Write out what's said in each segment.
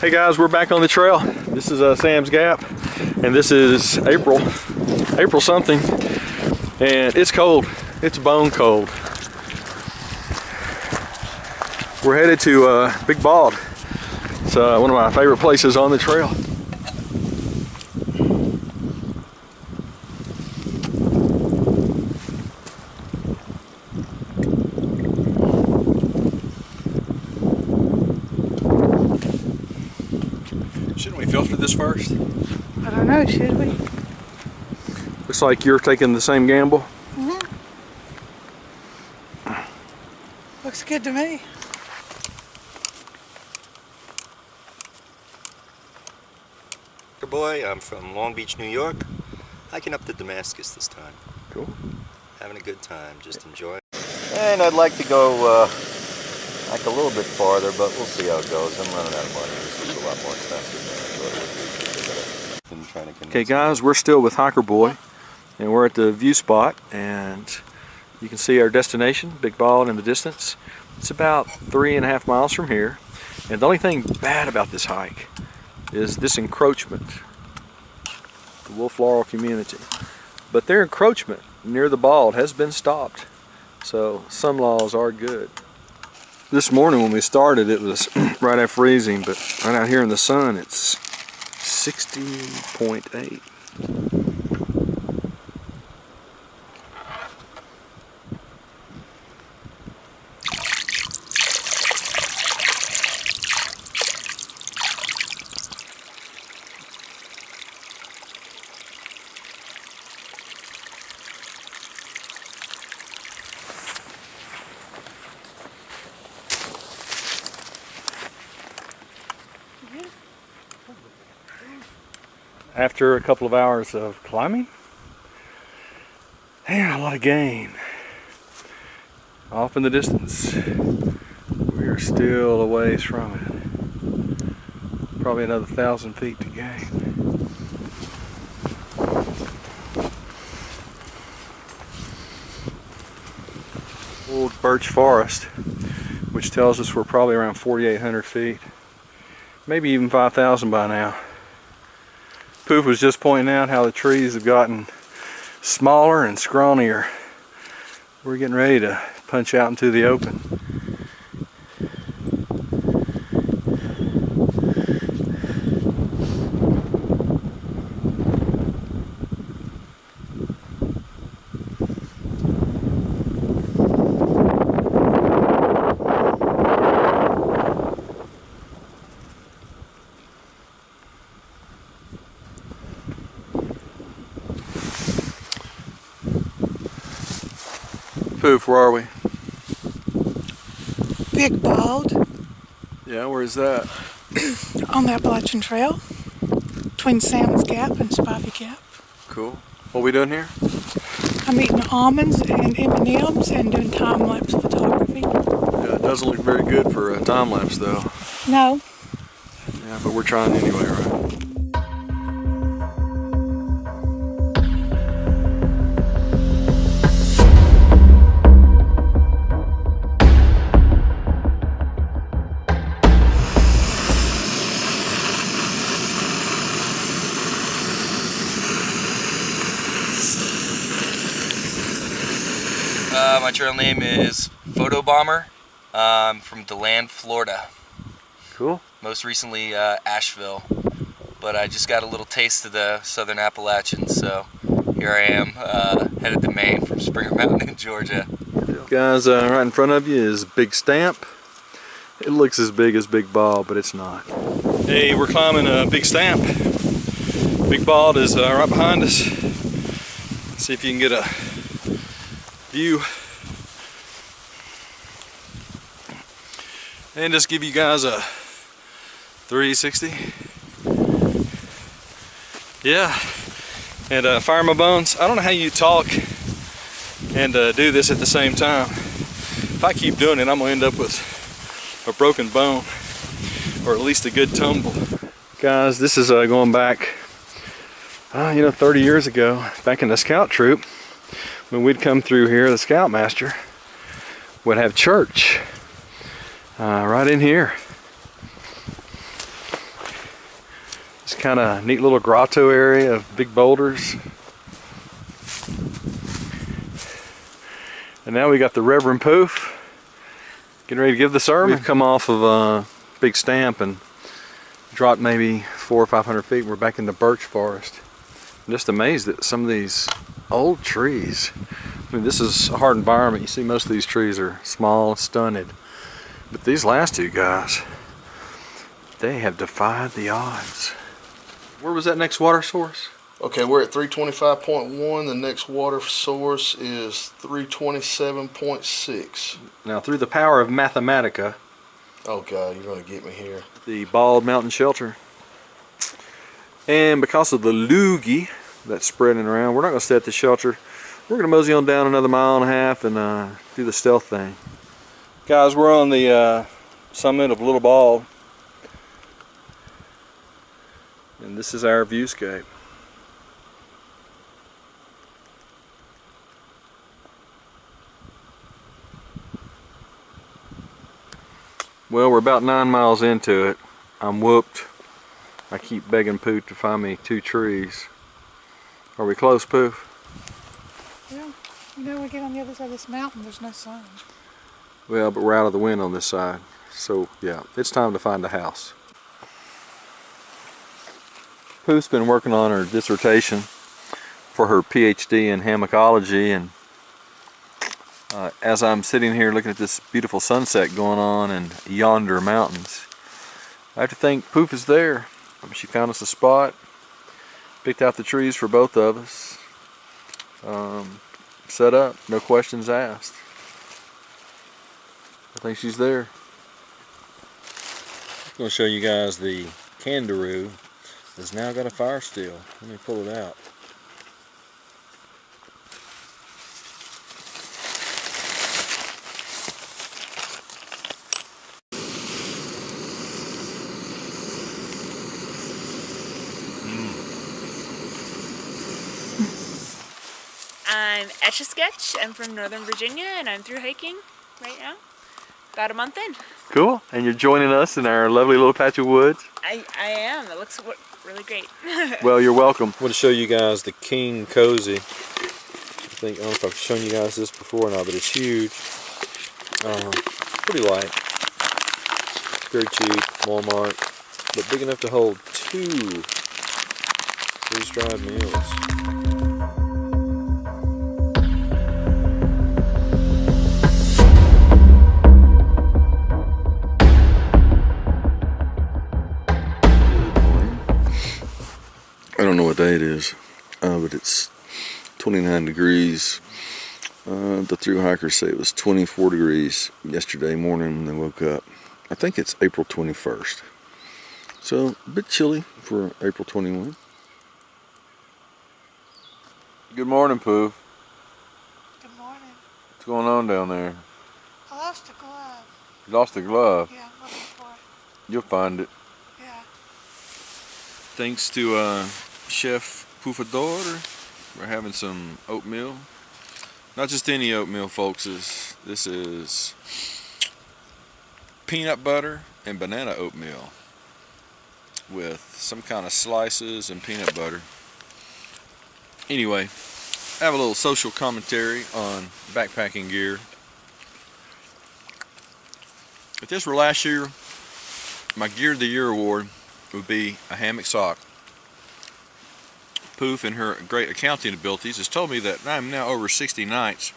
Hey guys, we're back on the trail. This is Sam's Gap, and this is April something, and it's cold. It's bone cold. We're headed to Big Bald. It's one of my favorite places on the trail. Shouldn't we filter this first? I don't know, should we? Looks like you're taking the same gamble. Looks good to me. Boy, I'm from Long Beach, New York. Hiking up to Damascus this time. Cool. Having a good time, just enjoy. And I'd like to go like a little bit farther, but we'll see how it goes. I'm running out of money. This is a lot more expensive than I thought it would be. Okay guys, we're still with Hiker Boy, and we're at the view spot, and you can see our destination, Big Bald, in the distance. It's about 3.5 miles from here, and the only thing bad about this hike is this encroachment, the Wolf Laurel community. But their encroachment near the Bald has been stopped, so some laws are good. This morning when we started, it was right at freezing, but right out here in the sun, it's 60.8. After a couple of hours of climbing, and a lot of gain. Off in the distance, we are still a ways from it. Probably another 1,000 feet to gain. Old birch forest, which tells us we're probably around 4,800 feet, maybe even 5,000 by now. Poof was just pointing out how the trees have gotten smaller and scrawnier. We're getting ready to punch out into the open. Poof, where are we? Big Bald. Yeah, where is that? On the Appalachian Trail. Between Sam's Gap and Spivey Gap. Cool. What are we doing here? I'm eating almonds and M&Ms and doing time-lapse photography. Yeah, it doesn't look very good for a time-lapse though. No. Yeah, but we're trying anyway, right? My trail name is Photo Bomber. I'm from DeLand, Florida. Cool. Most recently Asheville, but I just got a little taste of the Southern Appalachians, so here I am headed to Maine from Springer Mountain in Georgia. Guys, right in front of you is Big Stamp. It looks as big as Big Bald, but it's not. Hey, we're climbing Big Stamp. Big Bald is right behind us. Let's see if you can get a view. And just give you guys a 360. Yeah, and fire my bones. I don't know how you talk and do this at the same time. If I keep doing it, I'm gonna end up with a broken bone, or at least a good tumble. Guys, this is going back, 30 years ago, back in the scout troop. When we'd come through here, the scoutmaster would have church right in here. It's kind of neat little grotto area of big boulders. And now we got the Reverend Poof getting ready to give the sermon. We've come off of a big stamp and dropped maybe 400 or 500 feet. We're back in the birch forest. I'm just amazed at some of these old trees. I mean, this is a hard environment. You see most of these trees are small, stunted. But these last two guys, they have defied the odds. Where was that next water source? Okay, we're at 325.1. The next water source is 327.6. Now, through the power of Mathematica, oh God, you're gonna get me here. the Bald Mountain Shelter, and because of the loogie that's spreading around, we're not going to stay at the shelter. We're going to mosey on down another mile and a half and do the stealth thing. Guys, we're on the summit of Little Bald, and this is our viewscape. Well, we're about 9 miles into it. I'm whooped. I keep begging Poof to find me 2 trees. Are we close, Poof? Yeah, you know, we get on the other side of this mountain, there's no sun. Well, but we're out of the wind on this side. So, yeah, it's time to find a house. Poof's been working on her dissertation for her PhD in hammockology, and as I'm sitting here looking at this beautiful sunset going on in yonder mountains, I have to think Poof is there. She found us a spot, picked out the trees for both of us, set up, no questions asked. I think she's there. I'm going to show you guys the kangaroo that's now got a fire still. Let me pull it out. I'm Etch-a-Sketch. I'm from Northern Virginia and I'm through hiking right now. About a month in. Cool. And you're joining us in our lovely little patch of woods. I am. It looks really great. Well, you're welcome. I want to show you guys the King Cozy. I don't know if I've shown you guys this before or not, but it's huge. Pretty light. Very cheap, Walmart, but big enough to hold 2 freeze-dried meals. I don't know what day it is, but it's 29 degrees. The thru hikers say it was 24 degrees yesterday morning when they woke up. I think it's April 21st. So a bit chilly for April 21. Good morning, Poof. Good morning. What's going on down there? I lost a glove. You lost a glove. Yeah, I'm looking for it. You'll find it. Yeah. Thanks to Chef Poofador, we're having some oatmeal. Not just any oatmeal, folks. This is peanut butter and banana oatmeal with some kind of slices and peanut butter. Anyway, I have a little social commentary on backpacking gear. If this were last year, my Gear of the Year award would be a hammock sock. Poof, in her great accounting abilities, has told me that I'm now over 60 nights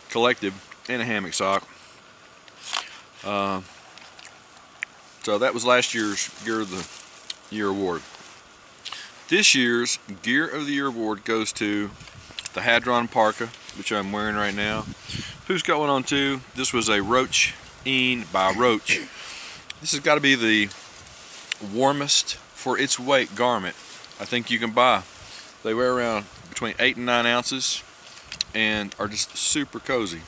collected in a hammock sock. So that was last year's Gear of the Year award. This year's Gear of the Year award goes to the Hadron Parka, which I'm wearing right now. Who's got one on too? This was a Roach-een by Roach. This has got to be the warmest for its weight garment I think you can buy. They weigh around between 8 and 9 ounces and are just super cozy.